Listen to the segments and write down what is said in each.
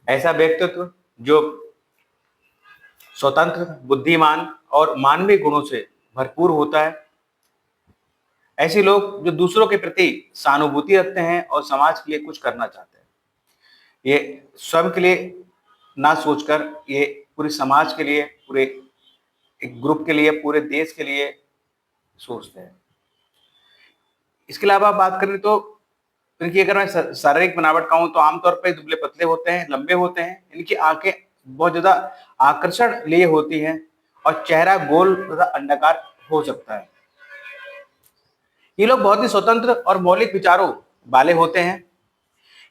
ऐसा व्यक्तित्व जो स्वतंत्र, बुद्धिमान और मानवीय गुणों से भरपूर होता है। ऐसे लोग जो दूसरों के प्रति सहानुभूति रखते हैं और समाज के लिए कुछ करना चाहते हैं। ये स्वयं के लिए ना सोचकर ये पूरे समाज के लिए, पूरे एक ग्रुप के लिए, पूरे देश के लिए सोचते हैं। इसके अलावा बात करें तो इनकी अगर मैं शारीरिक बनावट कहूँ तो आमतौर पे दुबले-पतले होते हैं, लंबे होते हैं। इनकी आँखें बहुत ज़्यादा आकर्षण लिए होती हैं और चेहरा गोल तथा अंडाकार हो सकता है। ये लोग बहुत ही स्वतंत्र और मौलिक विचारों वाले होते हैं।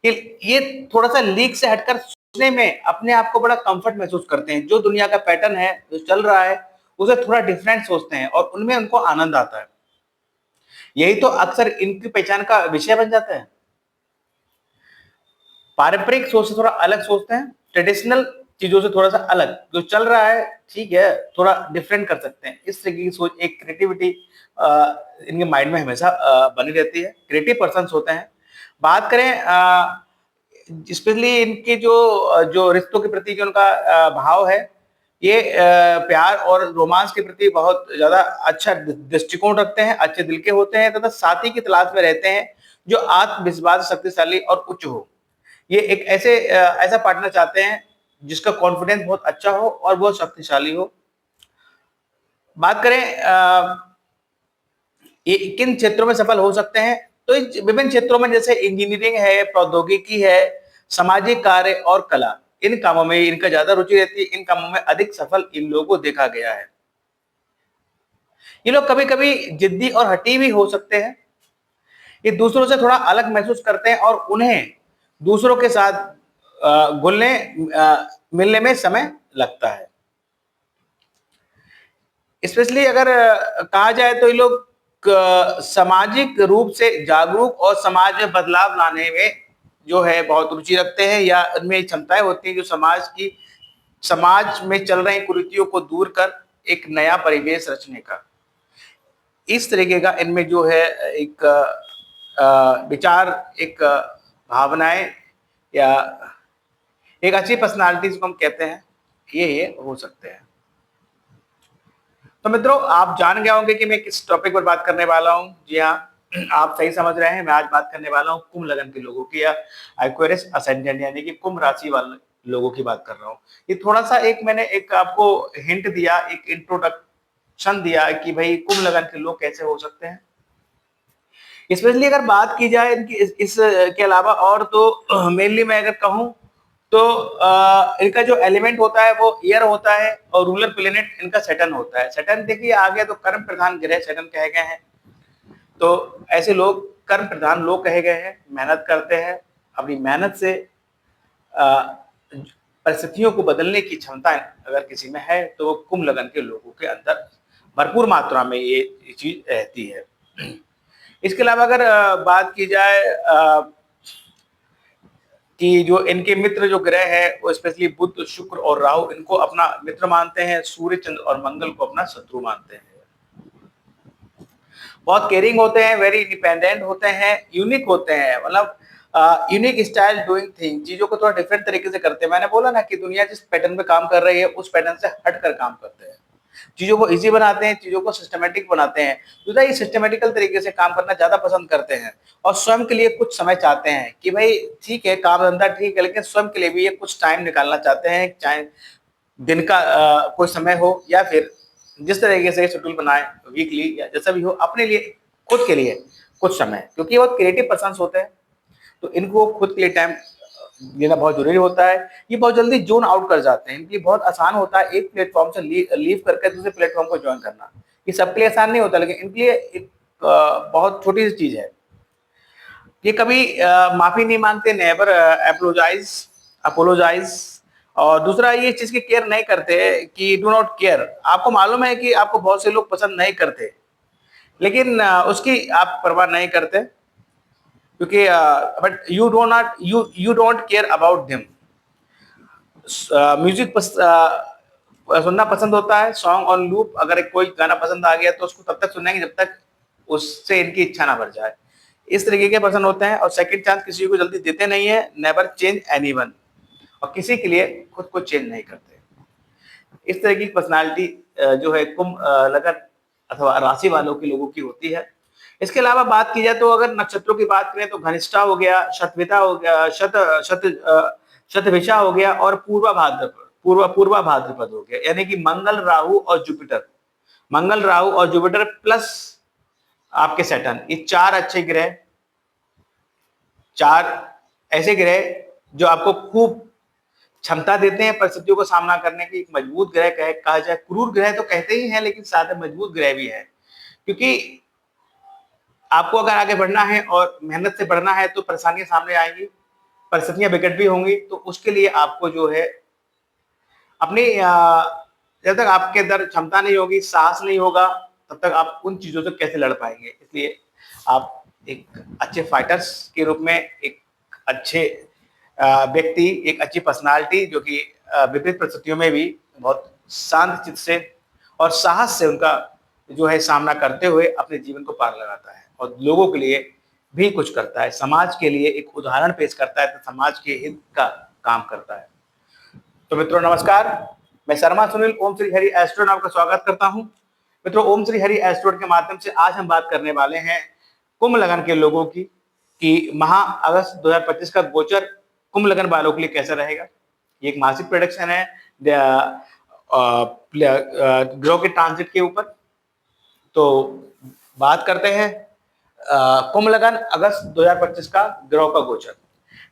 ये थोड़ा-सा लीक से हटकर सोचने में अपने आप को बड़ा कम्फर्ट महसूस करते हैं। जो दुनिया का पैटर्न है, जो चल रहा है, उसे थोड़ा डिफरेंट सोचते हैं और उनमें उनको आनंद आता है। यही तो अक्सर इनकी पहचान का विषय बन जाता है। पारंपरिक सोच से थोड़ा अलग सोचते हैं, ट्रेडिशनल चीज़ों से थोड़ा-सा अलग, जो चल रहा है ठीक है, थोड़ा डिफरेंट कर सकते हैं। इस तरीके की सोच एक क्रिएटिविटी इनके माइंड में हमेशा बनी रहती है। क्रिएटिव पर्सन्स होते हैं। बात करें स्पेशली इनके जो रिश्तों के प्रति जो उनका भाव है, ये प्यार और रोमांस के प्रति बहुत ज़्यादा अच्छा दृष्टिकोण रखते हैं, अच्छे दिल के होते हैं तथा साथी की तलाश में रहते हैं, जो आत्मविश्वास, शक्तिशाली और उच्च हो। ये एक ऐसा पार्टनर चाहते हैं जिसका कॉन्फिडेंस बहुत अच्छा हो और बहुत शक्तिशाली हो। बात करें ये किन क्षेत्रों में सफल हो सकते हैं, तो इन विभिन्न क्षेत्रों में जैसे इंजीनियरिंग है, प्रौद्योगिकी है, सामाजिक कार्य और कला, इन कामों में इनका ज़्यादा रुचि रहती है। इन कामों में अधिक सफल इन लोगों को देखा गया है। ये लोग कभी-कभी जिद्दी और हठी भी हो सकते हैं। ये दूसरों से थोड़ा अलग महसूस करते हैं और उन्हें दूसरों के साथ घुलने मिलने में समय लगता है। स्पेशली अगर कहा जाए तो ये लोग सामाजिक रूप से जागरूक और समाज में बदलाव लाने में जो है बहुत रुचि रखते हैं, या उनमें क्षमताएं होती हैं जो समाज में चल रही कुरीतियों को दूर कर एक नया परिवेश रचने का, इस तरीके का इनमें जो है एक विचार, एक भावनाएं, या एक अच्छी पर्सनालिटी जिसको हम कहते हैं, ये हो सकते हैं। तो मित्रों, आप जान गए होंगे कि मैं किस टॉपिक पर बात करने वाला हूँ। जी हाँ, आप सही समझ रहे हैं। मैं आज बात करने वाला हूँ कुंभ लगन के लोगों की, या एक्वेरियस असेंडेंट यानी कि कुंभ राशि वाले लोगों की बात कर रहा हूँ। ये थोड़ा-सा मैंने एक आपको हिंट दिया, एक इंट्रोडक्शन दिया कि भाई कुंभ लगन के लोग कैसे हो सकते हैं। स्पेशली अगर बात की जाए इनकी इस के अलावा और तो मेनली मैं अगर कहूँ तो इनका जो एलिमेंट होता है वो एयर होता है और रूलर प्लेनेट इनका सैटर्न होता है। सैटर्न देखिए आगे तो कर्म प्रधान ग्रह सैटर्न कहे गए हैं। तो ऐसे लोग कर्म प्रधान लोग कहे गए हैं, मेहनत करते हैं, अपनी मेहनत से अ, परिस्थितियों को बदलने की क्षमता अगर किसी में है तो वो कुंभ लगन के लोगों के अंदर भरपूर मात्रा में ये चीज रहती है। इसके अलावा अगर बात की जाए कि जो इनके मित्र जो ग्रह है वो स्पेशली बुध, शुक्र और राहु इनको अपना मित्र मानते हैं, सूर्य, चंद्र और मंगल को अपना शत्रु मानते हैं। बहुत केयरिंग होते हैं, वेरी इंडिपेंडेंट होते हैं, यूनिक होते हैं, मतलब यूनिक स्टाइल डूइंग थिंग, चीजों को थोड़ा डिफरेंट तरीके से करते हैं। मैंने बोला ना कि दुनिया जिस पैटर्न पे काम कर रही है उस पैटर्न से हटकर काम करते हैं, चीजों को इजी बनाते हैं, चीजों को सिस्टमेटिक बनाते हैं। दूसरा, ये सिस्टमेटिकल तरीके से काम करना ज्यादा पसंद करते हैं और स्वयं के लिए कुछ समय चाहते हैं कि भाई ठीक है काम धंधा ठीक है, लेकिन स्वयं के लिए भी ये कुछ टाइम निकालना चाहते हैं, चाहे दिन का कोई समय हो या फिर जिस तरीके से शेड्यूल बनाए वीकली या जैसा भी हो, अपने लिए खुद के लिए कुछ समय, क्योंकि वो क्रिएटिव पर्सन होते हैं तो इनको खुद के लिए टाइम देना बहुत जरूरी होता है। ये बहुत जल्दी जोन आउट कर जाते हैं, इनके बहुत आसान होता है एक प्लेटफॉर्म से लीव करके दूसरे प्लेटफॉर्म को ज्वाइन करना। ये सबके लिए आसान नहीं होता, लेकिन इनके लिए एक बहुत छोटी सी चीज है। ये कभी माफी नहीं मांगते, नेवर अपोलोजाइज। और दूसरा, ये चीज की केयर नहीं करते कि डू नॉट केयर। आपको मालूम है कि आपको बहुत से लोग पसंद नहीं करते, लेकिन उसकी आप परवाह नहीं करते, क्योंकि but you don't care about them. Music सुनना पसंद होता है, सॉन्ग ऑन लूप। अगर कोई गाना पसंद आ गया तो उसको तब तक सुनेंगे जब तक उससे इनकी इच्छा ना भर जाए। इस तरीके के पर्सन होते हैं और सेकंड चांस किसी को जल्दी देते नहीं है, नेवर चेंज एनीवन। और किसी के लिए खुद को चेंज नहीं करते। इस तरह की पर्सनालिटी जो है कुंभ लगन अथवा राशि वालों के लोगों की होती है। इसके अलावा बात की जाए तो अगर नक्षत्रों की बात करें तो घनिष्ठा हो गया, शतभिता हो गया, शतभिषा हो गया और पूर्वा भाद्रपद हो गया। यानी कि मंगल, राहु और जुपिटर, मंगल, राहु और जुपिटर प्लस आपके सैटर्न, ये 4 अच्छे ग्रह, 4 ऐसे ग्रह जो आपको खूब क्षमता देते हैं परिस्थितियों का सामना करने की। एक मजबूत ग्रह कहा जाए, क्रूर ग्रह तो कहते ही हैं लेकिन साथ में मजबूत ग्रह भी है, क्योंकि आपको अगर आगे बढ़ना है और मेहनत से बढ़ना है तो परेशानियां सामने आएंगी, परिस्थितियां विकट भी होंगी। तो उसके लिए आपको जो है अपनी जब तक आपके अंदर क्षमता नहीं होगी, साहस नहीं होगा, तब तक आप उन चीजों से कैसे लड़ पाएंगे। इसलिए आप एक अच्छे फाइटर्स के रूप में, एक अच्छे व्यक्ति, एक अच्छी पर्सनालिटी जो कि विपरीत परिस्थितियों में भी बहुत शांत चित्त से और साहस से उनका जो है सामना करते हुए अपने जीवन को पार लगाता है और लोगों के लिए भी कुछ करता है, समाज के लिए एक उदाहरण पेश करता है, तो समाज के हित का काम करता है। तो मित्रों नमस्कार, मैं शर्मा सुनील ओम श्री हरि एस्ट्रो नाम का स्वागत करता हूं। मित्रों, ओम श्री हरि एस्ट्रो के माध्यम से आज हम बात करने वाले हैं कुंभ लगन के लोगों की कि माह अगस्त 2025 का गोचर कुंभ लगन वालों के लिए कैसा रहेगा। ये एक मासिक प्रेडिक्शन है ग्रहों के ट्रांजिट के ऊपर। तो बात करते हैं कुंभ लगन अगस्त 2025 का ग्रहों का गोचर।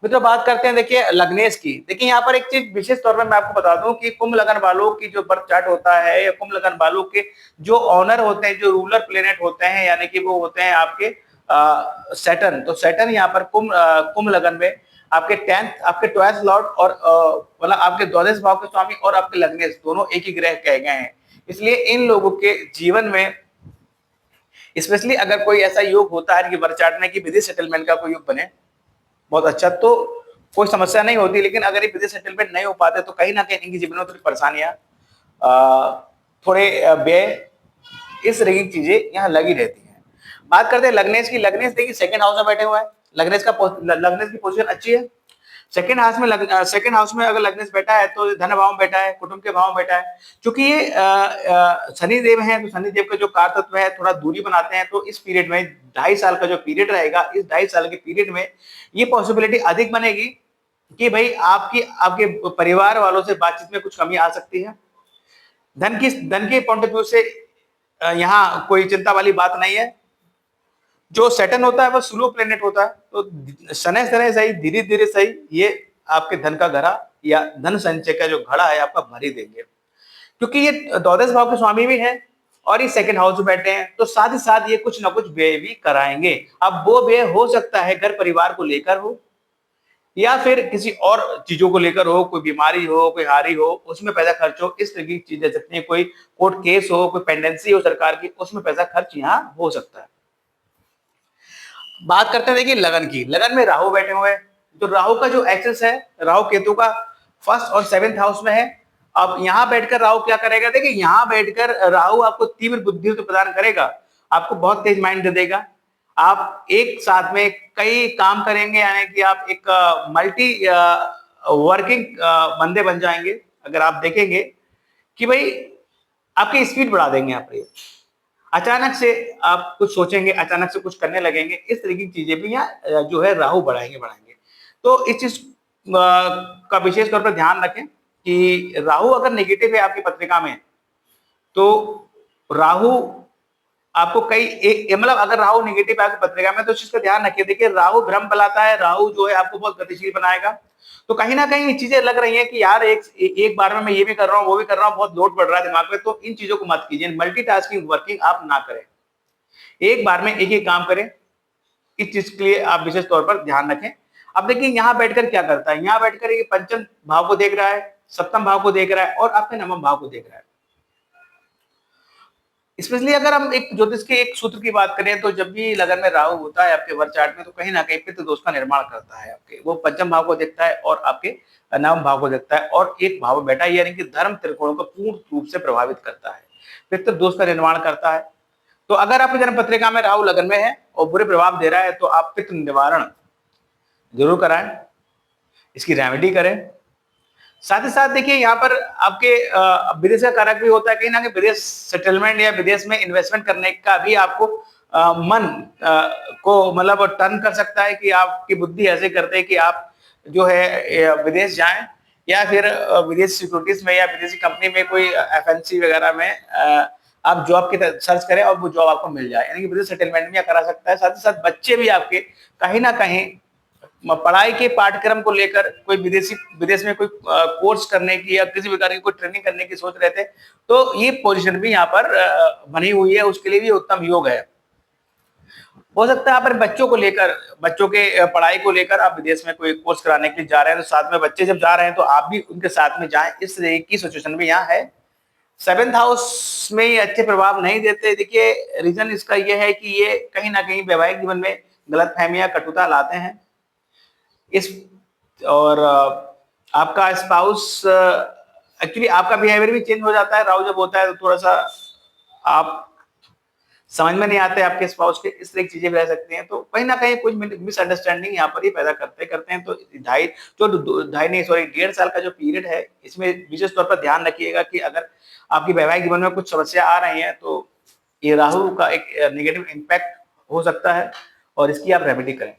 मित्रों बात करते हैं देखिए लग्नेश की। देखिए यहाँ पर एक चीज विशेष तौर पर मैं आपको बता दूं कि कुंभ लगन वालों की जो बर्थ चार्ट होता है या कुंभ लगन वालों के जो ऑनर होते हैं, जो रूलर प्लेनेट होते हैं, यानी कि वो होते हैं आपके सैटर्न। तो सैटर्न यहाँ पर कुंभ लगन में आपके 10th, आपके 12th लॉर्ड और मतलब आपके द्वादश भाव के स्वामी और आपके लग्नेश दोनों एक ही ग्रह कहे गए हैं। इसलिए इन लोगों के जीवन में स्पेशली अगर कोई ऐसा योग होता है कि बर्थ चार्ट में कि विदेश सेटलमेंट का कोई योग बने बहुत अच्छा, तो कोई समस्या नहीं होती। लेकिन अगर ये विदेश सेटलमेंट नहीं हो पाते तो कहीं ना कहीं इनके जीवन में थोड़ी परेशानियां, थोड़े व्यय, इस तरह की चीजें यहाँ लगी रहती हैं। बात करते हैं लग्नेश की। लग्नेश देखिए सेकंड हाउस में बैठे हुए हैं। लग्नेश की पोजीशन अच्छी है। सेकंड हाउस में अगर लग्नेश बैठा है तो धन भाव में बैठा है, कुटुंब के भाव में बैठा है। क्योंकि ये शनि देव हैं, तो शनि देव का जो कार तत्व है थोड़ा दूरी बनाते हैं। तो इस पीरियड में 2.5 साल का जो पीरियड रहेगा, इस 2.5 साल के पीरियड में ये पॉसिबिलिटी अधिक बनेगी कि भाई आपके परिवार वालों से बातचीत में कुछ कमी आ सकती है। धन के पॉइंट ऑफ व्यू से यहाँ कोई चिंता वाली बात नहीं है। जो सैटर्न होता है वह स्लो प्लेनेट होता है, तो शनै शनै सही, धीरे धीरे सही, ये आपके धन का घड़ा या धन संचय का जो घड़ा है आपका भर ही देंगे। क्योंकि ये द्वादश भाव के स्वामी भी हैं और ये सेकंड हाउस में बैठे हैं, तो साथ ही साथ ये कुछ ना कुछ व्यय भी कराएंगे। अब वो व्यय हो सकता है घर परिवार को लेकर हो या फिर किसी और चीजों को लेकर हो, कोई बीमारी हो, कोई हारी हो, उसमें पैसा खर्च हो, इस तरह की चीज दे सकते हैं। कोई कोर्ट केस हो, कोई पेंडेंसी हो सरकार की, उसमें पैसा खर्च यहाँ हो सकता है। बात करते हैं देखिए लगन की। लगन में राहु बैठे हुए हैं। तो राहु का जो एक्सेस है, राहु केतु का 1st और 7th हाउस में है। अब यहाँ बैठकर राहु क्या करेगा, देखिए यहाँ बैठकर राहु आपको तीव्र बुद्धि तो प्रदान करेगा, आपको बहुत तेज माइंड दे देगा। आप एक साथ में कई काम करेंगे, यानी कि आप एक मल्टी वर्किंग बंदे बन जाएंगे। अगर आप देखेंगे कि भाई आपकी स्पीड बढ़ा देंगे यहाँ पर। अचानक से आप कुछ सोचेंगे, अचानक से कुछ करने लगेंगे, इस तरह की चीजें भी यहाँ जो है राहु बढ़ाएंगे। तो इस चीज का विशेष तौर पर ध्यान रखें कि राहु अगर नेगेटिव है आपकी पत्रिका में, तो राहु आपको मतलब अगर राहु नेगेटिव है आपकी पत्रिका में तो इस चीज का ध्यान रखिए। देखिए राहु भ्रम फैलाता है, राहु जो है आपको बहुत गतिशील बनाएगा। तो कहीं ना कहीं चीजें लग रही हैं कि यार एक बार में मैं ये भी कर रहा हूँ, वो भी कर रहा हूँ, बहुत लोड पड़ रहा है दिमाग में, तो इन चीजों को मत कीजिए। मल्टीटास्किंग वर्किंग आप ना करें, एक बार में एक ही काम करें। इस चीज के लिए आप विशेष तौर पर ध्यान रखें। अब देखिए यहाँ बैठकर क्या करता है, यहाँ बैठकर ये पंचम भाव को देख रहा है, सप्तम भाव को देख रहा है और आपके नवम भाव को देख रहा है। स्पेशली अगर हम एक ज्योतिष के एक सूत्र की बात करें तो जब भी लगन में राहु होता है आपके बर्थ चार्ट में, तो कहीं ना कहीं पितृ दोष का निर्माण करता है। आपके वो पंचम भाव को देखता है और आपके नवम भाव को देखता है और एक भाव में बैठा है, यानी कि धर्म त्रिकोणों को पूर्ण रूप से प्रभावित करता है, पितृ दोष का निर्माण करता है। तो अगर आपकी जन्म पत्रिका में राहु लगन में है और बुरे प्रभाव दे रहा है तो आप पितृ निवारण जरूर कराएं, इसकी रेमेडी करें। साथ ही साथ देखिए यहाँ पर आपके विदेश का कारक भी होता है, कहीं ना कहीं विदेश सेटलमेंट या विदेश में इन्वेस्टमेंट करने का भी आपको मन को मतलब टर्न कर सकता है कि आपकी बुद्धि ऐसे करते हैं कि आप जो है विदेश जाएं या फिर विदेशी सिक्योरिटीज में या विदेशी कंपनी में कोई एफएनसी वगैरह में आप जॉब की सर्च करें और वो जॉब आपको मिल जाए, यानी कि विदेश सेटलमेंट भी करा सकता है। साथ ही साथ बच्चे भी आपके कहीं ना कहीं पढ़ाई के पाठ्यक्रम को लेकर कोई विदेश में कोई कोर्स करने की या किसी प्रकार की कोई ट्रेनिंग करने की सोच रहे थे, तो ये पोजीशन भी यहाँ पर बनी हुई है, उसके लिए भी उत्तम योग है। हो सकता है यहाँ पर बच्चों को लेकर, बच्चों के पढ़ाई को लेकर आप विदेश में कोई कोर्स कराने के लिए जा रहे हैं, तो साथ में बच्चे जब जा रहे हैं तो आप भी उनके साथ में जाएं, इस तरह की सिचुएशन भी यहाँ है। 7th हाउस में ये अच्छे प्रभाव नहीं देते। देखिए रीजन इसका ये है कि ये कहीं ना कहीं वैवाहिक जीवन में गलतफहमियां, कटुता लाते हैं इस, और आपका स्पाउस एक्चुअली आपका बिहेवियर भी चेंज हो जाता है। राहु जब होता है तो थोड़ा सा आप समझ में नहीं आते आपके स्पाउस के, इस तरह की चीजें भी रह सकती हैं। तो कहीं ना कहीं कुछ मिसअंडरस्टैंडिंग यहाँ पर ही पैदा करते हैं। तो ढाई नहीं सॉरी 1.5 साल का जो पीरियड है, इसमें विशेष तौर पर ध्यान रखिएगा कि अगर आपकी वैवाहिक जीवन में कुछ समस्या आ रही है तो ये राहु का एक नेगेटिव इम्पैक्ट हो सकता है और इसकी आप रेमेडी करें।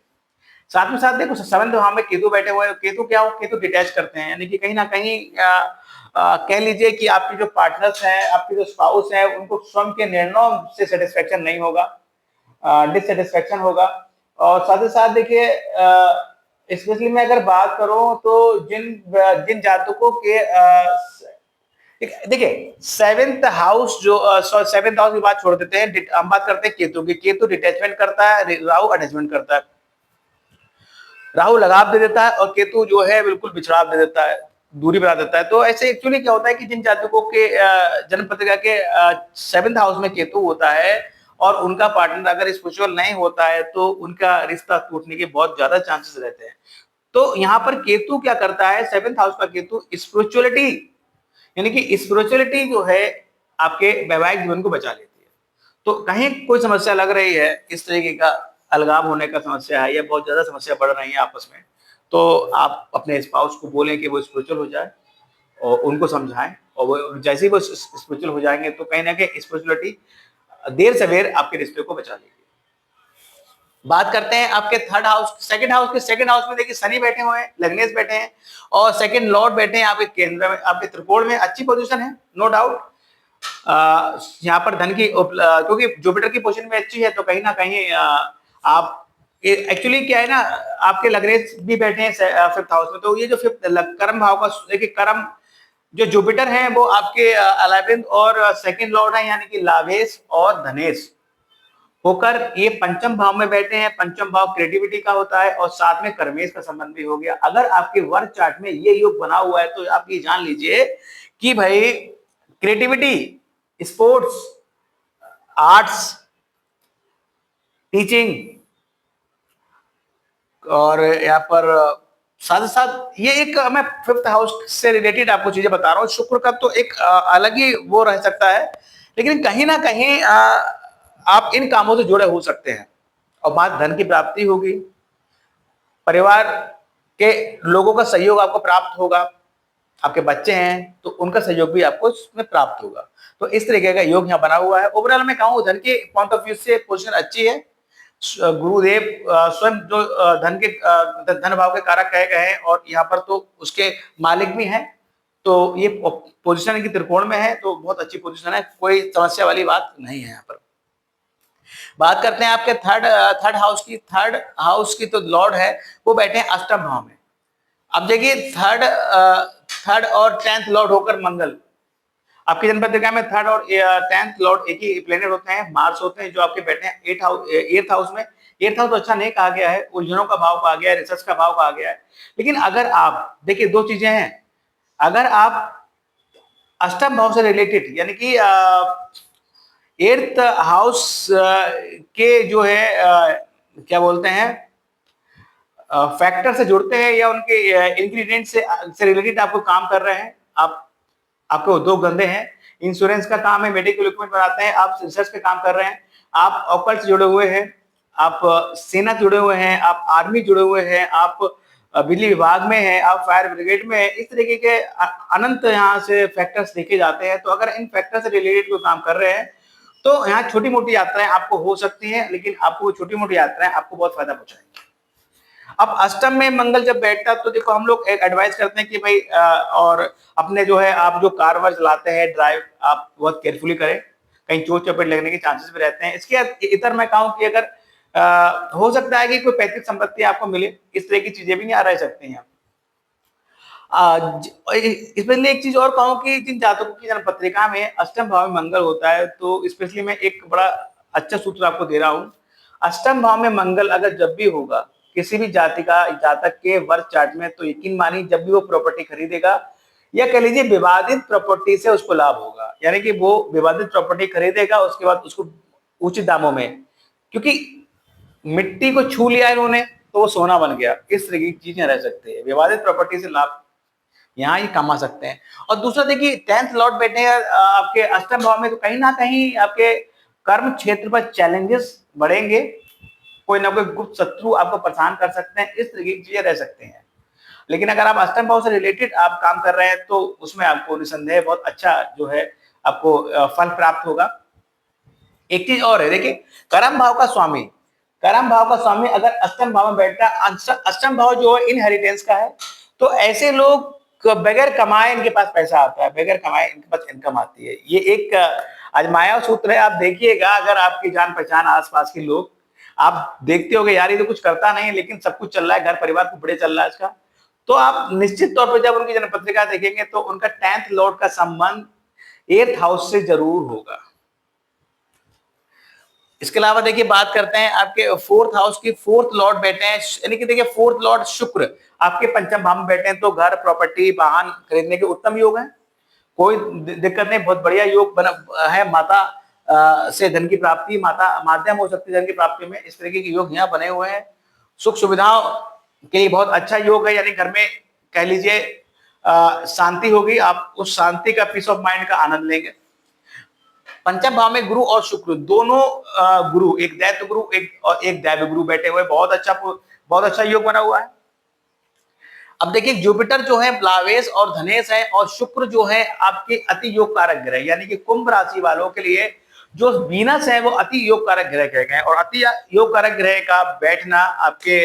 साथ में साथ देखो 7th हाउस में केतु बैठे हुए हैं। केतु क्या हो, केतु डिटैच करते हैं, यानी कि कहीं ना कहीं कह लीजिए कि आपके जो पार्टनर्स हैं, आपके जो स्पाउस हैं, उनको स्वयं के निर्णयों से सेटिस्फेक्शन नहीं होगा, डिससेटिस्फेक्शन होगा। और साथ ही साथ देखिए स्पेशली मैं अगर बात करूं तो जिन जातकों के देखिए 7th हाउस जो 7th हाउस की बात छोड़ देते हैं, हम बात करते हैं केतु की। केतु डिटैचमेंट करता है, राहु अटैचमेंट करता है। राहु लगाव दे देता है और केतु जो है बिल्कुल बिछड़ाव दे देता है, दूरी बना देता है। तो ऐसे एक्चुअली क्या होता है कि जिन जातकों के जन्म पत्रिका के 7th हाउस में केतु होता है और उनका पार्टनर अगर स्पिरिचुअल नहीं होता है तो उनका रिश्ता टूटने के बहुत ज्यादा चांसेस रहते हैं। तो यहाँ पर केतु क्या करता है, 7th हाउस का केतु स्पिरिचुअलिटी, यानी कि स्पिरिचुअलिटी जो है आपके वैवाहिक जीवन को बचा लेती है। तो कहीं कोई समस्या लग रही है, इस तरीके का अलगाव होने का समस्या है या बहुत ज्यादा समस्या बढ़ रही है आपस में, तो आप अपने स्पाउस को बोलें कि वो स्पिरिचुअल हो जाए और उनको समझाएं, और वो जैसे ही वो स्पिरिचुअल हो जाएंगे तो कहीं ना कहीं स्पिरिचुअलिटी देर सवेर आपके रिश्ते को बचा लेगी। बात करते हैं आपके 3rd हाउस, 2nd हाउस के। 2nd हाउस में देखिए शनि बैठे हुए हैं, लग्नेश बैठे हैं और 2nd लॉर्ड बैठे हैं आपके केंद्र में, आपके त्रिकोण में। अच्छी पोजीशन है, नो डाउट। यहाँ पर धन की क्योंकि जुपिटर की पोजीशन में अच्छी है, तो कहीं ना कहीं आप एक्चुअली क्या है ना, आपके लग्नेश भी बैठे हैं 5th हाउस में। तो ये जो 5th कर्म भाव का, देखिए कर्म जो जुपिटर है वो आपके 11th और 2nd लॉर्ड है, यानी कि लाभेश और धनेश होकर ये 5th भाव में बैठे हैं। 5th भाव क्रिएटिविटी का होता है और साथ में कर्मेश का संबंध भी हो गया। अगर आपके वर्क चार्ट में ये योग बना हुआ है तो आप ये जान लीजिए कि भाई क्रिएटिविटी, स्पोर्ट्स, आर्ट्स, टीचिंग, और यहाँ पर साथ ही साथ ये एक मैं 5th हाउस से रिलेटेड आपको चीजें बता रहा हूँ। शुक्र का तो एक अलग ही वो रह सकता है, लेकिन कहीं ना कहीं आप इन कामों से जुड़े हो सकते हैं और बात धन की प्राप्ति होगी, परिवार के लोगों का सहयोग आपको प्राप्त होगा, आपके बच्चे हैं तो उनका सहयोग भी आपको इसमें प्राप्त होगा। तो इस तरीके का योग यहाँ बना हुआ है। ओवरऑल मैं कहूँ धन के पॉइंट ऑफ व्यू से पोजीशन अच्छी है। गुरुदेव स्वयं जो धन भाव के कारक कहे गए हैं और यहाँ पर तो उसके मालिक भी हैं, तो ये पोजीशन की त्रिकोण में है, तो बहुत अच्छी पोजीशन है, कोई समस्या वाली बात नहीं है। यहाँ पर बात करते हैं आपके थर्ड हाउस की। 3rd हाउस की तो लॉर्ड है वो बैठे हैं 8th भाव में। अब देखिए थर्ड और 10th लॉर्ड होकर मंगल, आपकी जन्म पत्रिका में 3rd और 10th लॉर्ड एक ही प्लेनेट होते हैं, मार्स होते हैं, जो आपके बैठे हैं 8th हाउस में। 8th हाउस तो अच्छा नहीं कहा गया है, उलझनों का भाव कहा गया है, रिसर्च का भाव कहा गया है। लेकिन अगर आप देखिए दो चीजें हैं, अगर आप 8th भाव से रिलेटेड यानी कि 8th हाउस के जो है क्या बोलते हैं फैक्टर से जुड़ते हैं या उनके इंग्रेडिएंट से रिलेटेड आपको काम कर रहे हैं, आपके उद्योग धंधे हैं, इंश्योरेंस का काम है, मेडिकल इक्विपमेंट बनाते हैं, आप रिसर्च के काम कर रहे हैं, आप ऑकल्ट से जुड़े हुए हैं, आप सेना जुड़े हुए हैं, आप आर्मी जुड़े हुए हैं, आप बिजली विभाग में है, आप फायर ब्रिगेड में है, इस तरीके के अनंत यहाँ से फैक्टर्स देखे जाते हैं। तो अगर इन फैक्टर से रिलेटेड कोई काम कर रहे हैं तो यहाँ छोटी-मोटी यात्राएं आपको हो सकती हैं, लेकिन आपको छोटी-मोटी यात्राएं आपको बहुत फायदा पहुंचाएंगी। अब अष्टम में मंगल जब बैठता है तो देखो हम लोग एक एडवाइस करते हैं कि भाई और अपने जो है आप जो कार वार चलाते हैं ड्राइव आप बहुत केयरफुली करें, कहीं चोट चपेट लगने के चांसेस भी रहते हैं। इसके इतर मैं कहूँ कि अगर हो सकता है कि कोई पैतृक संपत्ति आपको मिले, इस तरह की चीजें भी यहाँ रह सकती हैं। स्पेशली एक चीज और कहूँ कि जिन जातकों की जन्म पत्रिका में अष्टम भाव में मंगल होता है तो स्पेशली मैं एक बड़ा अच्छा सूत्र आपको दे रहा हूँ। अष्टम भाव में मंगल अगर जब भी होगा किसी भी जातक के वर्ष चार्ट में, तो यकीन मानिए जब भी वो प्रॉपर्टी खरीदेगा या कह लीजिए विवादित प्रॉपर्टी से उसको लाभ होगा, यानी कि वो विवादित प्रॉपर्टी खरीदेगा उसके बाद उसको उचित दामों में, क्योंकि मिट्टी को छू लिया इन्होंने तो वो सोना बन गया। इस तरह की चीजें रह सकती है, विवादित प्रॉपर्टी से लाभ यहाँ ही कमा सकते हैं। और दूसरा देखिए 10th लॉर्ड बैठे हैं आपके अष्टम भाव में, तो कहीं ना कहीं आपके कर्म क्षेत्र पर चैलेंजेस बढ़ेंगे, कोई ना कोई गुप्त शत्रु आपको परेशान कर सकते हैं, इस तरीके की चीजें रह सकते हैं। लेकिन अगर आप अष्टम भाव से रिलेटेड आप काम कर रहे हैं तो उसमें आपको निसंदेह बहुत अच्छा जो है आपको फल प्राप्त होगा। एक चीज और है, देखिए कर्म भाव का स्वामी, कर्म भाव का स्वामी अगर अष्टम भाव में बैठता है, अष्टम भाव जो है इनहेरिटेंस का है, तो ऐसे लोग बगैर कमाए इनके पास पैसा आता है, बगैर कमाए इनके पास इनकम आती है। ये एक आजमाया सूत्र है, आप देखिएगा अगर आपकी जान पहचान आसपास के लोग आप देखते होगे यार ये तो कुछ करता नहीं लेकिन सब कुछ चल रहा है, घर परिवार को बड़े चल रहा है इसका, तो आप निश्चित तौर पर जब उनकी जन्म पत्रिका देखेंगे तो उनका 10th लॉर्ड का संबंध 8th हाउस से जरूर होगा। इसके अलावा देखिए बात करते हैं आपके 4th हाउस की, 4th लॉर्ड बैठे हैं, यानी कि देखिए 4th लॉर्ड शुक्र आपके पंचम भाव में बैठे हैं, तो घर प्रॉपर्टी वाहन खरीदने के उत्तम योग है, कोई दिक्कत नहीं, बहुत बढ़िया योग बना है। माता से धन की प्राप्ति, माता माध्यम हो सकती है धन की प्राप्ति में, इस तरीके के योग यहाँ बने हुए हैं। सुख सुविधाओं के लिए बहुत अच्छा योग है, यानी घर में कह लीजिए शांति होगी, आप उस शांति का पीस ऑफ माइंड का आनंद लेंगे। पंचम भाव में गुरु और शुक्र दोनों गुरु, एक दैत्य गुरु एक दैव गुरु बैठे हुए, बहुत अच्छा योग बना हुआ है। अब देखिए जुपिटर जो है लावेश और धनेश है, और शुक्र जो है आपके अति योग कारक ग्रह, यानी कि कुंभ राशि वालों के लिए जो वीनस है वो अति योग कारक ग्रह कहे गए, और अति योग कारक ग्रह का बैठना आपके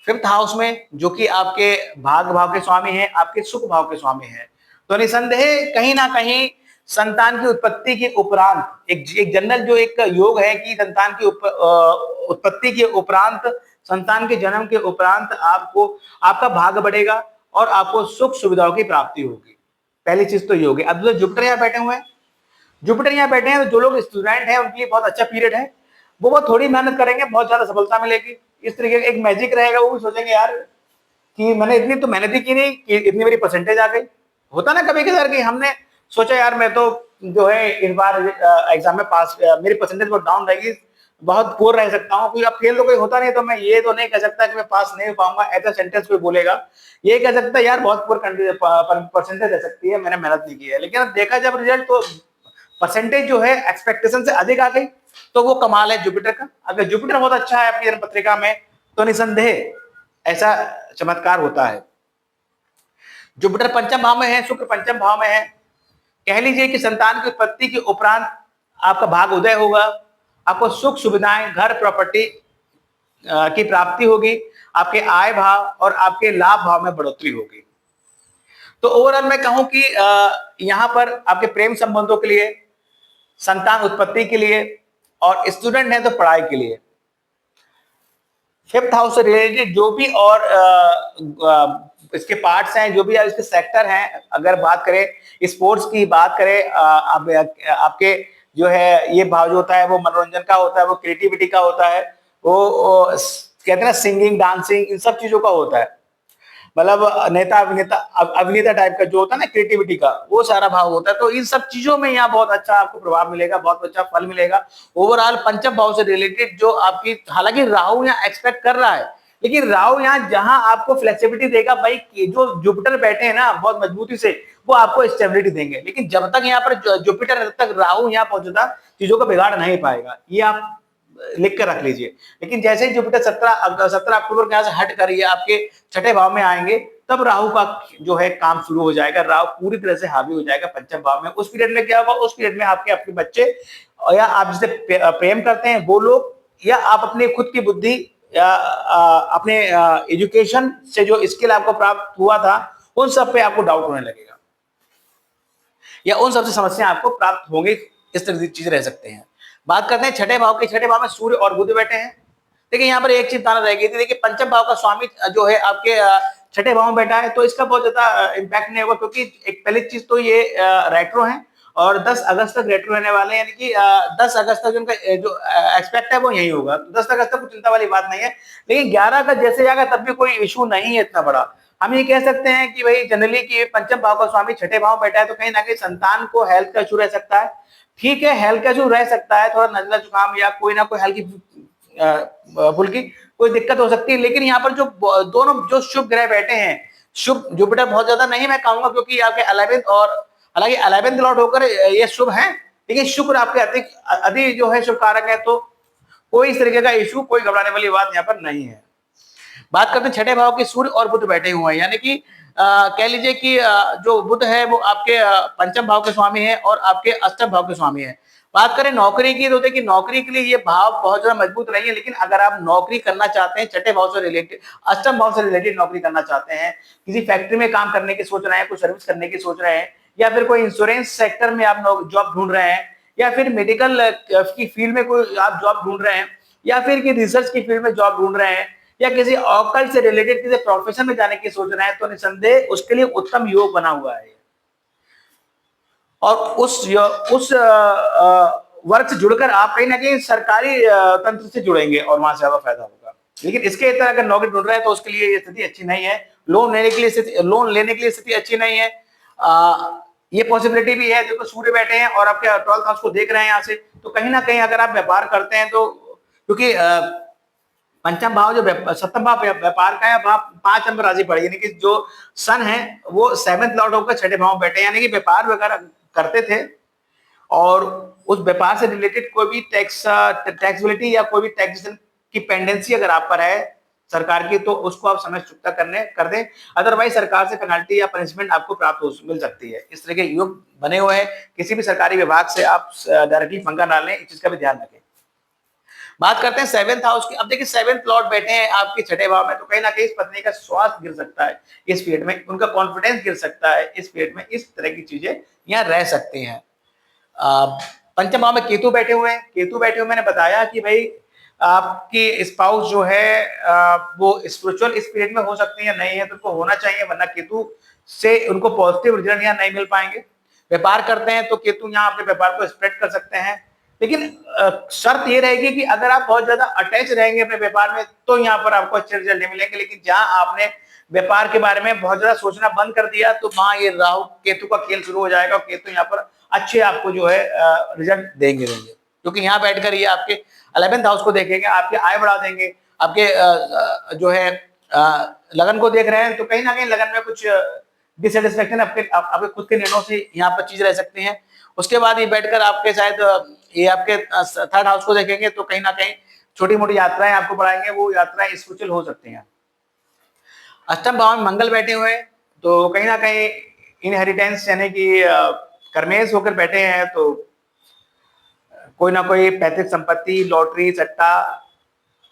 5th हाउस में, जो कि आपके भाग्य भाव के स्वामी है, आपके सुख भाव के स्वामी है, तो निसंदेह कहीं ना कहीं संतान की उत्पत्ति के उपरांत एक जनरल जो एक योग है कि संतान की उत्पत्ति के उपरांत, संतान के जन्म के उपरांत आपको आपका भाग्य बढ़ेगा और आपको सुख सुविधाओं की प्राप्ति होगी। पहली चीज तो योग है। अब जो जुपिटर यहाँ बैठे हुए हैं, जुपिटर यहाँ बैठे हैं, तो जो लोग स्टूडेंट हैं उनके लिए बहुत अच्छा पीरियड है, वो बहुत थोड़ी मेहनत करेंगे बहुत ज्यादा सफलता मिलेगी। इस तरीके का एक मैजिक रहेगा, वो भी सोचेंगे यार कि मैंने इतनी तो मेहनत ही की नहीं कि इतनी मेरी परसेंटेज आ गई। होता ना कभी कभार कि हमने सोचा यार मैं तो जो है इस बार एग्जाम में पास, मेरी परसेंटेज बहुत डाउन रहेगी, बहुत पुअर रह सकता हूँ, क्योंकि अब फेल तो कोई होता नहीं, तो मैं ये तो नहीं कह सकता कि मैं पास नहीं हो पाऊंगा, ऐसा सेंटेंस कोई बोलेगा, ये कह सकता है यार बहुत पुअर परसेंटेज रह सकती है, मैंने मेहनत नहीं की है। लेकिन अब देखा जब रिजल्ट तो परसेंटेज जो है एक्सपेक्टेशन से अधिक आ गई, तो वो कमाल है जुपिटर का। अगर जुपिटर बहुत अच्छा है आपकी जन्म पत्रिका में तो निसंदेह ऐसा चमत्कार होता है। जुपिटर पंचम भाव में है, शुक्र पंचम भाव में है, कह लीजिए कि संतान की उत्पत्ति के उपरांत आपका भाग उदय होगा, आपको सुख सुविधाएं, घर प्रॉपर्टी की प्राप्ति होगी, आपके आय भाव और आपके लाभ भाव में बढ़ोतरी होगी। तो ओवरऑल मैं कहूं कि यहां पर आपके प्रेम संबंधों के लिए, संतान उत्पत्ति के लिए, और स्टूडेंट है तो पढ़ाई के लिए 5th हाउस से रिलेटेड जो भी और इसके पार्ट्स हैं, जो भी इसके सेक्टर हैं, अगर बात करें स्पोर्ट्स की बात करें, आपके जो है ये भाव जो होता है वो मनोरंजन का होता है, वो क्रिएटिविटी का होता है, वो कहते हैं ना सिंगिंग डांसिंग इन सब चीजों का होता है, मतलब नेता अभिनेता टाइप का जो होता है ना क्रिएटिविटी का, वो सारा भाव होता है। तो इन सब चीजों में यहाँ बहुत अच्छा आपको प्रभाव मिलेगा, बहुत अच्छा फल मिलेगा। ओवरऑल पंचम भाव से रिलेटेड जो आपकी, हालांकि राहु यहाँ एक्सपेक्ट कर रहा है, लेकिन राहु यहाँ जहां आपको फ्लेक्सिबिलिटी देगा भाई, जो जुपिटर बैठे हैं ना बहुत मजबूती से, वो आपको स्टेबिलिटी देंगे, लेकिन जब तक यहाँ पर जुपिटर तब तक राहु यहाँ पहुंचता चीजों का बिगाड़ नहीं पाएगा, ये आप लिख कर रख लीजिए। लेकिन जैसे ही जुपिटर 17 अक्टूबर के यहाँ से हट कर ये आपके छठे भाव में आएंगे, तब राहु का जो है काम शुरू हो जाएगा। राहु पूरी तरह से हावी हो जाएगा पंचम भाव में। उस पीरियड में क्या होगा, उस पीरियड में आपके अपने बच्चे या आप जिसे प्रेम करते हैं वो लोग, या आप अपनी खुद की बुद्धि या अपने एजुकेशन से जो स्किल आपको प्राप्त हुआ था, उन सब पे आपको डाउट होने लगेगा, या उन सबसे समस्या आपको प्राप्त होंगी। इस तरह की चीज रह सकते हैं। बात करते हैं छठे भाव के। छठे भाव में सूर्य और बुध बैठे हैं। देखिए यहाँ पर एक चीज बताना रह गई थी। देखिए पंचम भाव का स्वामी जो है आपके छठे भाव में बैठा है, तो इसका बहुत ज्यादा इम्पैक्ट नहीं होगा, क्योंकि एक पहली चीज तो ये रेट्रो है और 10 अगस्त तक रेट्रो रहने वाले हैं, यानी कि 10 अगस्त तक उनका जो एक्सपेक्ट है वो यही होगा। 10 अगस्त तक कुछ चिंता वाली बात नहीं है। लेकिन 11 का जैसे जाएगा तब भी कोई इशू नहीं है इतना बड़ा। हम ये कह सकते हैं कि भाई जनरली कि पंचम भाव का स्वामी छठे भाव बैठा है, तो कहीं ना कहीं संतान को हेल्थ का इशू रह सकता है। ठीक है, हेल्थ का इशू रह सकता है, थोड़ा नजला जुकाम या कोई ना कोई हल्की फुल्की कोई दिक्कत हो सकती है। लेकिन यहाँ पर जो दोनों जो शुभ ग्रह बैठे हैं, शुभ जुपिटर बहुत ज्यादा नहीं मैं कहूंगा, क्योंकि आपके 11th और हालांकि 11th लॉर्ड होकर ये शुभ है, लेकिन शुक्र आपके अधिक जो है शुभ कारक है, तो कोई इस तरीके का इशू, कोई घबराने वाली बात यहाँ पर नहीं है। बात करते हैं छठे भाव के सूर्य और बुध बैठे हुए हैं, यानी कि कह लीजिए कि जो बुध है वो आपके पंचम भाव के स्वामी है और आपके अष्टम भाव के स्वामी है। बात करें नौकरी की, तो देखिए नौकरी के लिए ये भाव बहुत ज्यादा मजबूत नहीं है। लेकिन अगर आप नौकरी करना चाहते हैं, छठे भाव से रिलेटेड, अष्टम भाव से रिलेटेड नौकरी करना चाहते हैं, किसी फैक्ट्री में काम करने की सोच रहे हैं, कोई सर्विस करने की सोच रहे हैं, या फिर कोई इंश्योरेंस सेक्टर में आप जॉब ढूंढ रहे हैं, या फिर मेडिकल की फील्ड में कोई आप जॉब ढूंढ रहे हैं, या फिर कि रिसर्च की फील्ड में जॉब ढूंढ रहे हैं, या किसी ऑकल्ट से रिलेटेड किसी प्रोफेशन में जाने की सोच रहे हैं, तो निसंदेह उसके लिए उत्तम योग बना हुआ है। और उस वर्ग से जुड़कर आप कहीं ना कहीं सरकारी तंत्र से जुड़ेंगे और वहां से ज्यादा फायदा होगा। लेकिन इसके तरह अगर नौकरी ढूंढ रहे हैं तो उसके लिए ये स्थिति अच्छी नहीं है। लोन लेने के लिए स्थिति अच्छी नहीं है। ये पॉसिबिलिटी भी है, देखो सूर्य बैठे हैं और आपके 12th हाउस को देख रहे हैं यहाँ से, तो कहीं ना कहीं अगर आप व्यापार करते हैं तो, क्योंकि पंचम भाव जो सप्तम भाव व्यापार का है, वहां 5 नंबर राशि पड़ेगी, यानी कि जो सन है वो 7th लॉर्ड होकर छठे भाव में बैठे, यानी कि व्यापार वगैरह करते थे और उस व्यापार से रिलेटेड कोई भी टैक्सेबिलिटी या कोई भी टैक्सेशन की पेंडेंसी अगर आप पर है सरकार की, तो उसको आप समय चुकता कर दें। अदरवाइज सरकार से पेनल्टी या पनिशमेंट आपको प्राप्त मिल सकती है। इस तरह के योग बने हुए हैं। किसी भी सरकारी विभाग से आप डायरेक्टली पंगा ना लें, इस चीज का भी ध्यान रखें। बात करते हैं 7th हाउस की। अब देखिए 7th लॉर्ड बैठे हैं आपके छठे भाव में, तो कहीं ना कहीं इस पत्नी का स्वास्थ्य गिर सकता है इस पीरियड में, उनका कॉन्फिडेंस गिर सकता है इस पीरियड में। इस तरह की चीजें यहाँ रह सकती हैं। पंचम भाव में केतु बैठे हुए हैं। केतु बैठे हुए मैंने बताया कि भाई आपकी स्पाउस जो है वो स्पिरिचुअल इस पीरियड में हो सकती है, नहीं है तो उनको होना चाहिए, वरना केतु से उनको पॉजिटिव रिजल्ट यहाँ नहीं मिल पाएंगे। व्यापार करते हैं तो केतु यहाँ अपने व्यापार को स्प्रेड कर सकते हैं। लेकिन शर्त ये रहेगी कि अगर आप बहुत ज्यादा अटैच रहेंगे अपने व्यापार में, तो यहाँ पर आपको अच्छे रिजल्ट नहीं मिलेंगे। लेकिन जहां आपने व्यापार के बारे में बहुत ज्यादा सोचना बंद कर दिया, तो वहां ये राहु केतु का खेल शुरू हो जाएगा। केतु यहाँ पर अच्छे आपको जो है रिजल्ट देंगे, क्योंकि यहाँ बैठकर ये आपके 11th हाउस को देखेंगे, आपके आय बढ़ा देंगे, आपके जो है लगन को देख रहे हैं, तो कहीं ना कहीं लगन में कुछ डिससेटिस्फेक्शन आपके खुद के निर्णयों से यहाँ पर चीज रह सकती है। उसके बाद ये बैठकर आपके शायद ये आपके 3rd हाउस को देखेंगे, तो कहीं ना कहीं छोटी मोटी यात्राएं आपको बढ़ाएंगे, वो यात्राएं स्पिरिचुअल हो सकती हैं। अष्टम भाव में मंगल बैठे हुए हैं, तो कहीं ना कहीं इनहेरिटेंस यानी कि कर्मेश होकर बैठे हैं, तो कोई ना कोई पैतृक संपत्ति, लॉटरी, सट्टा,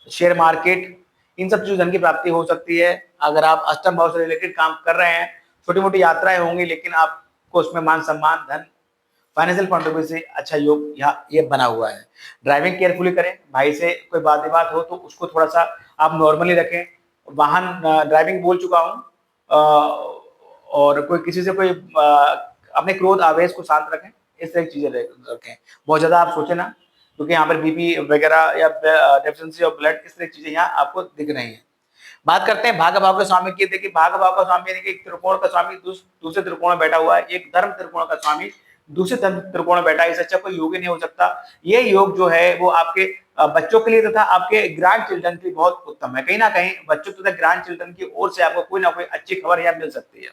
शेयर मार्केट, इन सब चीजों धन की प्राप्ति हो सकती है। अगर आप अष्टम भाव से रिलेटेड काम कर रहे हैं, छोटी मोटी यात्राएं होंगी, लेकिन आपको उसमें मान सम्मान, धन, फाइनेंशियल पॉइंट ऑफ व्यू से अच्छा योग यहाँ ये बना हुआ है। ड्राइविंग केयरफुली करें। भाई से कोई बात विवाद हो तो उसको थोड़ा सा आप नॉर्मली रखें। वाहन ड्राइविंग बोल चुका हूँ। और कोई किसी से कोई अपने क्रोध आवेश को शांत रखें। इस तरह की चीजें रखें। बहुत ज्यादा आप सोचे ना, क्योंकि यहाँ पर बीपी वगैरह या डेफिशिएंसी ऑफ ब्लड, इस तरह की चीजें यहाँ आपको दिख रही है। बात करते हैं भाग भाव के स्वामी की। देखिए भाग भाव का स्वामी यानी कि एक त्रिकोण का स्वामी दूसरे त्रिकोण में बैठा हुआ है, एक धर्म त्रिकोण का स्वामी दूसरे त्रिकोण में बैठा है। इससे अच्छा कोई योग ही नहीं हो सकता। ये योग जो है वो आपके बच्चों के लिए तथा आपके ग्रैंड चिल्ड्रन के लिए बहुत उत्तम है। कहीं ना कहीं बच्चों तथा ग्रैंड चिल्ड्रन की ओर से आपको कोई ना कोई अच्छी खबर यहाँ मिल सकती है।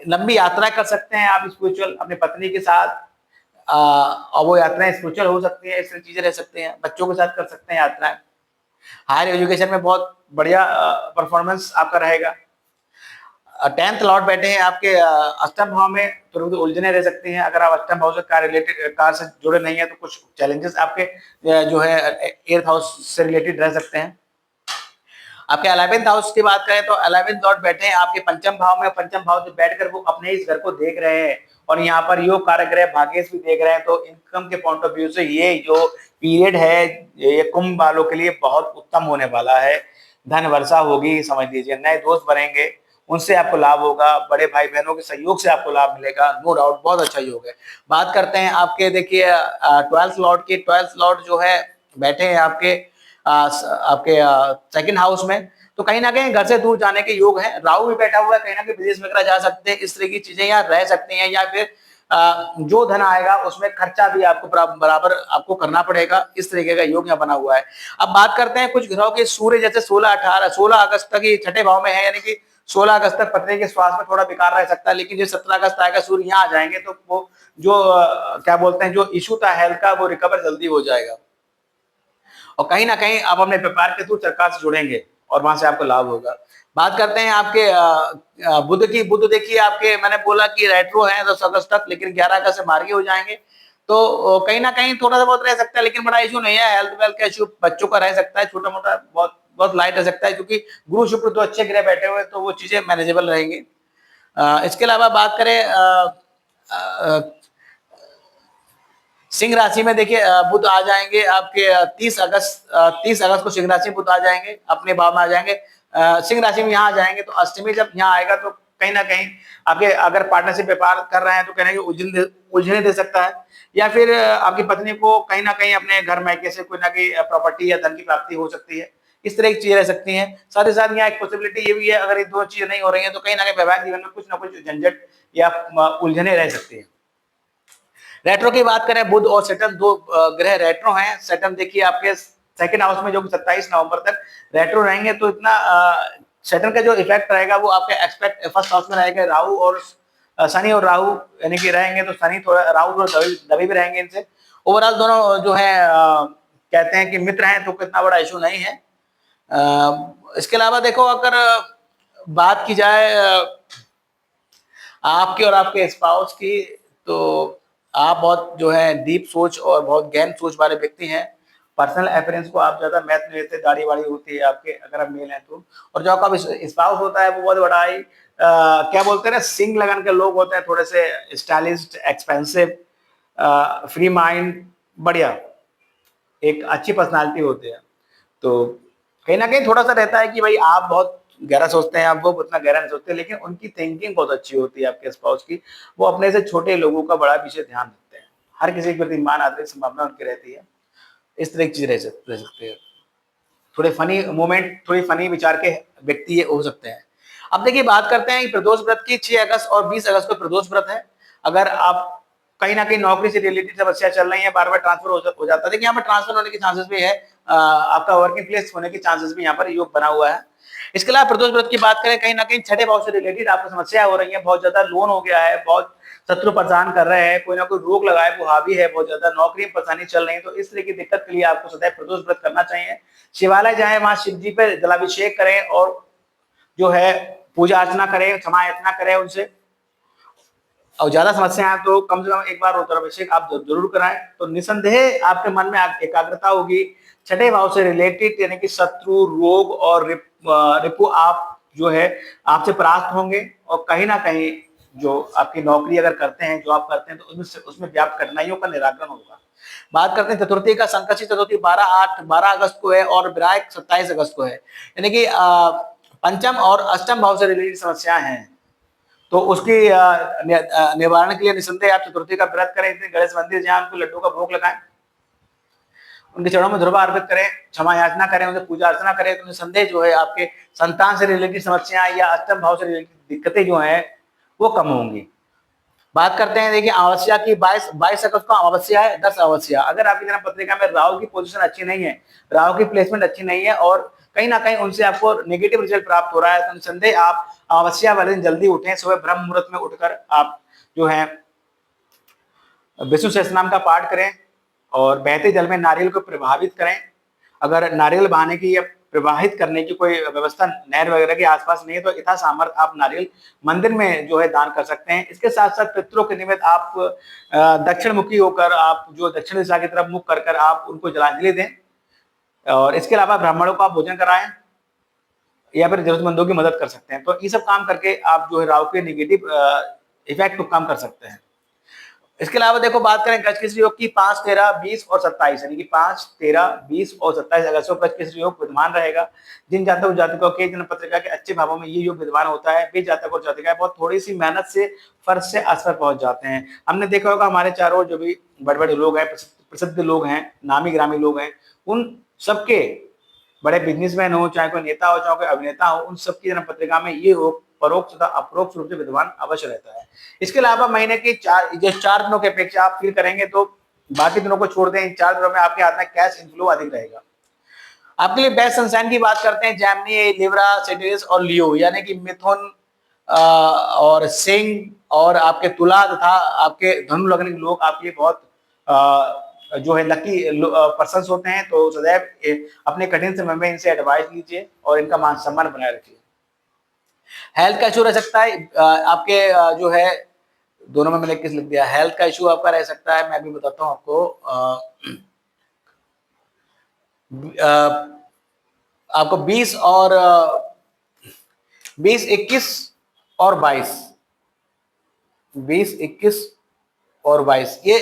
लंबी यात्रा कर सकते हैं आप स्पिरिचुअल अपने पत्नी के साथ। और वो यात्राएं स्पिरिचुअल हो सकती है, इस तरह चीजें रह सकती हैं, बच्चों के साथ कर सकते हैं यात्राएं। हायर एजुकेशन में बहुत बढ़िया परफॉर्मेंस आपका रहेगा। 10th लॉर्ड बैठे हैं आपके अष्टम भाव में, तो उलझने रह सकती हैं। अगर आप अष्टम भाव से कार से जुड़े नहीं है तो कुछ चैलेंजेस आपके जो है 8th हाउस से रिलेटेड रह सकते हैं। आपके 11th हाउस की बात करें तो 11th लॉर्ड बैठे हैं आपके पंचम भाव में, पंचम भाव से बैठकर वो अपने इस घर को देख रहे हैं और यहाँ पर योग कारक ग्रह भाग्येश भी देख रहे हैं। तो इनकम के पॉइंट ऑफ व्यू से ये जो पीरियड है ये कुंभ वालों के लिए बहुत उत्तम होने वाला है। धन वर्षा होगी, समझ लीजिए, नए दोस्त बनेंगे, उनसे आपको लाभ होगा, बड़े भाई बहनों के सहयोग से आपको लाभ मिलेगा, नो डाउट बहुत अच्छा योग है। बात करते हैं आपके, देखिए 12th लॉर्ड की। 12th लॉर्ड जो है बैठे हैं आपके आपके सेकंड हाउस में, तो कहीं ना कहीं घर से दूर जाने के योग है। राहु भी बैठा हुआ है, कहीं ना कहीं विदेश वगैरह जा सकते हैं, इस तरह की चीजें यहाँ रह सकती हैं। या फिर जो धन आएगा उसमें खर्चा भी आपको बराबर आपको करना पड़ेगा, इस तरीके का योग यहाँ बना हुआ है। अब बात करते हैं कुछ ग्रहों के। सूर्य जैसे 16 अगस्त तक ये छठे भाव में है, यानी कि 16 अगस्त तक पत्नी के स्वास्थ्य में थोड़ा बेकार रह सकता है, लेकिन जो 17 अगस्त आएगा सूर्य यहाँ आ जाएंगे तो वो जो क्या बोलते हैं, जो इशू था हेल्थ का, वो रिकवर जल्दी हो जाएगा। और कहीं ना कहीं आप अपने व्यापार के थ्रू सरकार से जुड़ेंगे और वहां से आपको लाभ होगा। बात करते हैं आपके बुध की। बुध देखिए आपके, मैंने बोला कि रेट्रो है 10 अगस्त तक, लेकिन 11 अगस्त से मार्गी हो जाएंगे। तो कहीं ना कहीं थोड़ा सा बहुत रह सकता है, लेकिन बड़ा इशू नहीं है। हेल्थ वेल्थ का इशू बच्चों का रह सकता है, छोटा मोटा बहुत बहुत लाइट रह सकता है, क्योंकि गुरु शुक्र तो अच्छे ग्रह बैठे हुए, तो वो चीजें मैनेजेबल रहेंगी। इसके अलावा बात करें सिंह राशि में, देखिए बुध आ जाएंगे आपके 30 अगस्त को सिंह राशि बुध आ जाएंगे, अपने भाव में आ जाएंगे। सिंह राशि में यहाँ आ जाएंगे तो अष्टमी जब यहाँ आएगा तो कहीं ना कहीं आपके अगर पार्टनरशिप व्यापार कर रहे हैं तो कहना कि उलझने दे सकता है, या फिर आपकी पत्नी को कहीं ना कहीं अपने घर मैके से कोई ना कोई प्रॉपर्टी या धन की प्राप्ति हो सकती है। इस तरह की चीजें रह सकती हैं। साथ ही साथ यहाँ एक पॉसिबिलिटी ये भी है, अगर ये दो चीजें नहीं हो रही है तो कहीं ना कहीं वैवाहिक जीवन में कुछ ना कुछ झंझट या उलझने रह सकती है। रेट्रो की बात करें, बुध और सैटर्न दो ग्रह रेट्रो हैं। सैटर्न देखिए आपके सेकंड हाउस में, जो कि 27 नवंबर तक रेट्रो रहेंगे, तो इतना सैटर्न का जो इफेक्ट रहेगा वो आपके एक्सपेक्ट फर्स्ट हाउस में रहेगा। राहु और शनि और राहु यानी कि रहेंगे, तो शनि थोड़ा, राहु थोड़ा दबे भी रहेंगे इनसे। ओवरऑल दोनों जो है कहते हैं कि मित्र हैं, तो कितना बड़ा इशू नहीं है। इसके अलावा देखो, अगर बात की जाए आपकी और आपके स्पाउस की, तो आप बहुत जो है डीप सोच और बहुत गहन सोच वाले व्यक्ति हैं। पर्सनल अपीयरेंस को आप ज्यादा महत्व नहीं देते, दाढ़ी वाड़ी होती है आपके अगर आप मेल हैं तो। और जो आपका स्पाउस होता है वो बहुत बड़ा ही क्या बोलते हैं ना, सिंग लगन के लोग होते हैं, थोड़े से स्टाइलिस्ट, एक्सपेंसिव, फ्री माइंड, बढ़िया, एक अच्छी पर्सनालिटी होती है। तो कहीं ना कहीं थोड़ा सा रहता है कि भाई आप बहुत गहरा सोचते हैं, आप वो उतना गहरा नहीं सोचते, लेकिन उनकी थिंकिंग बहुत अच्छी होती है आपके स्पाउस की। वो अपने से छोटे लोगों का बड़ा विषय ध्यान रखते हैं, हर किसी के प्रति मान आदर की संभावना उनकी रहती है। इस तरह की चीज रह सकती है। थोड़े फनी मोमेंट, थोड़ी फनी विचार के व्यक्ति ये हो सकते हैं। अब देखिए, बात करते हैं प्रदोष व्रत की। 6 अगस्त और 20 अगस्त को प्रदोष व्रत है। अगर आप कहीं ना कहीं नौकरी से रिलेटेड समस्या चल रही है, बार बार ट्रांसफर हो जाता है, देखिए यहाँ पर ट्रांसफर होने के चांसेस भी है, आपका वर्किंग प्लेस होने के चांसेस भी यहाँ पर योग बना हुआ है। इसके अलावा प्रदोष व्रत की बात करें, कहीं ना कहीं छठे भाव से रिलेटेड आपको समस्या हो रही है, बहुत ज्यादा लोन हो गया है, बहुत शत्रु परेशान कर रहे हैं, कोई ना कोई रोग लगाए वो हावी है, बहुत ज्यादा नौकरी में परेशानी चल रही है, तो इस तरह की दिक्कत के लिए आपको सदैव प्रदोष व्रत करना चाहिए। शिवालय जाएं, वहां शिव जी पे जलाभिषेक करें और जो है पूजा अर्चना करें, क्षमा याचना करें उनसे। और ज्यादा समस्या है तो कम से कम एक बार रुद्राभिषेक आप जरूर कराएं, तो निसंदेह आपके मन में एकाग्रता होगी। छठे भाव से रिलेटेड यानी कि शत्रु, रोग और रिपु आप जो है आपसे परास्त होंगे, और कहीं ना कहीं जो आपकी नौकरी अगर करते हैं, जॉब करते हैं, तो उसमें व्याप्त कठिनाइयों का निराकरण होगा। बात करते हैं चतुर्थी का। संकष्टी चतुर्थी 12 अगस्त को है और विरायक 27 अगस्त को है, यानी कि पंचम और अष्टम भाव से रिलेटेड समस्याएं हैं, तो उसकी निवारण के लिए निसंदेह आप चतुर्थी का व्रत करें। गणेश मंदिर जहां उनको लड्डू का भोग लगाएं, उनके चरणों में ध्रुवा अर्पित करें, क्षमा याचना करें, उनसे पूजा अर्चना करें, तो निसंदेह जो है आपके संतान से रिलेटेड समस्याएं या अष्टम भाव से रिलेटेड दिक्कतें जो हैं वो कम होंगी। बात करते हैं, देखिए अमावस्या की। 22 अगस्त को अमावस्या है, 10 अमावस्या। अगर आपकी जन्म पत्रिका में राहु की पोजीशन अच्छी नहीं है, राहु की प्लेसमेंट अच्छी नहीं है, और कहीं ना कहीं उनसे आपको नेगेटिव रिजल्ट प्राप्त हो रहा है, तो निसंदेह आप अमावस्या वाले दिन जल्दी उठें। सुबह ब्रह्म मुहूर्त में उठकर आप जो है विष्णु सहस्त्रनाम का पाठ करें और बहते जल में नारियल को प्रभावित करें। अगर नारियल बहाने की या प्रवाहित करने की कोई व्यवस्था नहर वगैरह के आसपास नहीं है तो यथा सामर्थ आप नारियल मंदिर में जो है दान कर सकते हैं। इसके साथ साथ पितरों के निमित्त आप दक्षिण मुखी होकर, आप जो दक्षिण दिशा की तरफ मुख कर आप उनको जलांजलि दें। और इसके अलावा ब्राह्मणों को आप भोजन कराएं या फिर जरूरतमंदों की मदद कर सकते हैं। तो ये सब काम करके आप जो है राहु के नेगेटिव इफेक्ट को कम कर सकते हैं। इसके अलावा देखो बात करें गजकेसरी योग की, 5, 13, 20 और 27 यानी कि 5, 13, 20 और 27 अगस्त को गजकेसरी योग विद्यमान रहेगा। जिन जातक जातिकों के जन्म पत्रिका के अच्छे भावों में ये योग विद्यमान होता है, वे जातक और जातिकाएं बहुत थोड़ी सी मेहनत से फर्ज से असफल पहुंच जाते हैं। हमने देखा होगा हमारे चारों जो भी बड़े बड़े लोग हैं, प्रसिद्ध लोग हैं, नामी ग्रामी लोग हैं, उन सबके बड़े बिजनेसमैन हो, चाहे कोई नेता हो, चाहे कोई अभिनेता हो, उन सबकी जन्म पत्रिका में ये योग परोक्ष तथा अपरोक्ष रूप से विद्यमान अवश्य रहता है। इसके अलावा महीने के 4 दिनों की अपेक्षा आप फील करेंगे तो बाकी दिनों को छोड़ दें, इन 4 दिनों में आपके हाथ में कैश इनफ्लो अधिक रहेगा। आपके लिए बेस्ट सनसाइन की बात करते हैं, जेमिनी, लिब्रा, सेजिटेरियस और लियो यानी कि मिथुन और सिंह और आपके तुला तथा आपके धनु लग्न के लोग आपके लिए बहुत जो है लकी पर्सन होते हैं। तो सदैव अपने कठिन समय में इनसे एडवाइस लीजिए और इनका मान सम्मान बनाए रखिए। हेल्थ का इशू रह सकता है आपके जो है, दोनों में मैंने किस लिख दिया, हेल्थ का इशू आपका रह सकता है। मैं भी बताता हूं आपको, आपको 20 और 20, 21 और 22, 20, 21 और 22 ये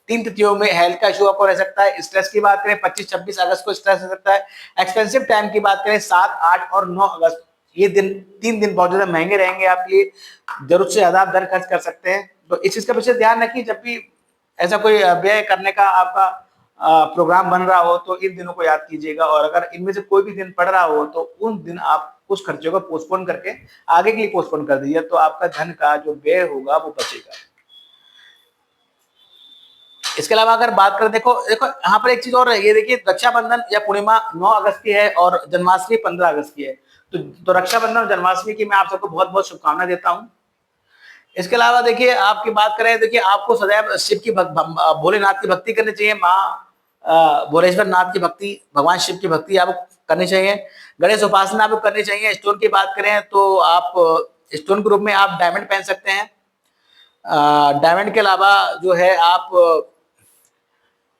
3 तिथियों में हेल्थ का इशू आपको रह सकता है। स्ट्रेस की बात करें 25, 26 अगस्त को स्ट्रेस रह सकता है। एक्सपेंसिव टाइम की बात करें 7, 8 और 9 अगस्त, ये 3 दिन बहुत ज्यादा महंगे रहेंगे आपके लिए, जरूरत से ज्यादा आप धन खर्च कर सकते हैं। तो इस चीज का विशेष ध्यान रखिए, जब भी ऐसा कोई व्यय करने का आपका प्रोग्राम बन रहा हो तो इन दिनों को याद कीजिएगा। और अगर इनमें से कोई भी दिन पड़ रहा हो तो उन दिन आप उस खर्चे को पोस्टपोन करके आगे के लिए पोस्टपोन कर दीजिए, तो आपका धन का जो व्यय होगा वो बचेगा। इसके अलावा अगर बात करें, देखो यहाँ पर एक चीज और है, ये देखिए रक्षाबंधन या पूर्णिमा 9 अगस्त की है और जन्माष्टमी 15 अगस्त की है। तो रक्षाबंधन और जन्माष्टमी की मैं आप सबको बहुत बहुत शुभकामनाएं देता हूँ। इसके अलावा देखिए आपकी बात करें, देखिए आपको सदैव शिव की भोलेनाथ की भक्ति करनी चाहिए, माँ भोलेश्वर नाथ की भक्ति, भगवान शिव की भक्ति आपको करनी चाहिए, गणेश उपासना आपको करनी चाहिए। स्टोन की बात करें तो आप स्टोन के रूप में आप डायमंड पहन सकते हैं। डायमंड के अलावा जो है आप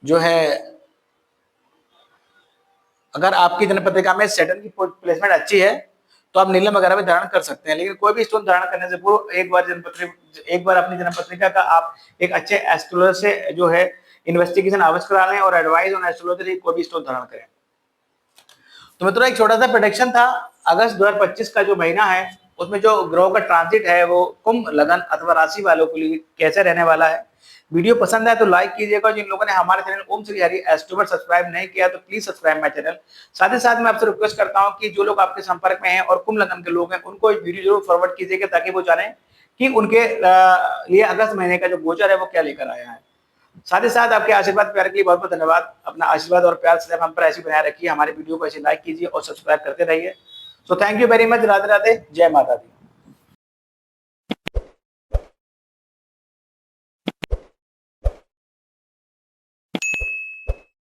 जो है, अगर आपकी जन्म पत्रिका में सेटन की प्लेसमेंट अच्छी है तो आप नीलम वगैरह में धारण कर सकते हैं। लेकिन कोई भी स्टोन धारण करने से पूर्व एक बार अपनी जन्म पत्रिका का आप एक अच्छे एस्ट्रोलॉजर से जो है इन्वेस्टिगेशन अवश्य करा लें और एडवाइस ऑन एस्ट्रोलॉजी कोई भी स्टोन धारण करें। तो मित्रों एक छोटा सा प्रेडिक्शन था, अगस्त 2025 का जो महीना है उसमें जो ग्रहों का ट्रांजिट है वो कुंभ, लगन अथवा राशि वालों के लिए कैसे रहने वाला है। वीडियो पसंद है तो लाइक कीजिएगा। जिन लोगों ने हमारे चैनल ओम श्री हरि एस्ट्रो सब्सक्राइब नहीं किया तो प्लीज सब्सक्राइब माय चैनल। साथ ही साथ मैं आपसे रिक्वेस्ट करता हूं कि जो लोग आपके संपर्क में हैं और कुंभ लगन के लोग हैं उनको वीडियो जरूर फॉरवर्ड कीजिएगा ताकि वो जाने कि उनके लिए अगस्त महीने का जो गोचर है वो क्या लेकर आया है। साथ ही साथ आपके आशीर्वाद प्यार के लिए बहुत बहुत धन्यवाद। अपना आशीर्वाद और प्यार सदैव हम पर ऐसे बनाए रखिए। हमारे वीडियो को ऐसे लाइक कीजिए और सब्सक्राइब करते रहिए। So thank you very much. Radhe Radhe, जय माता दी।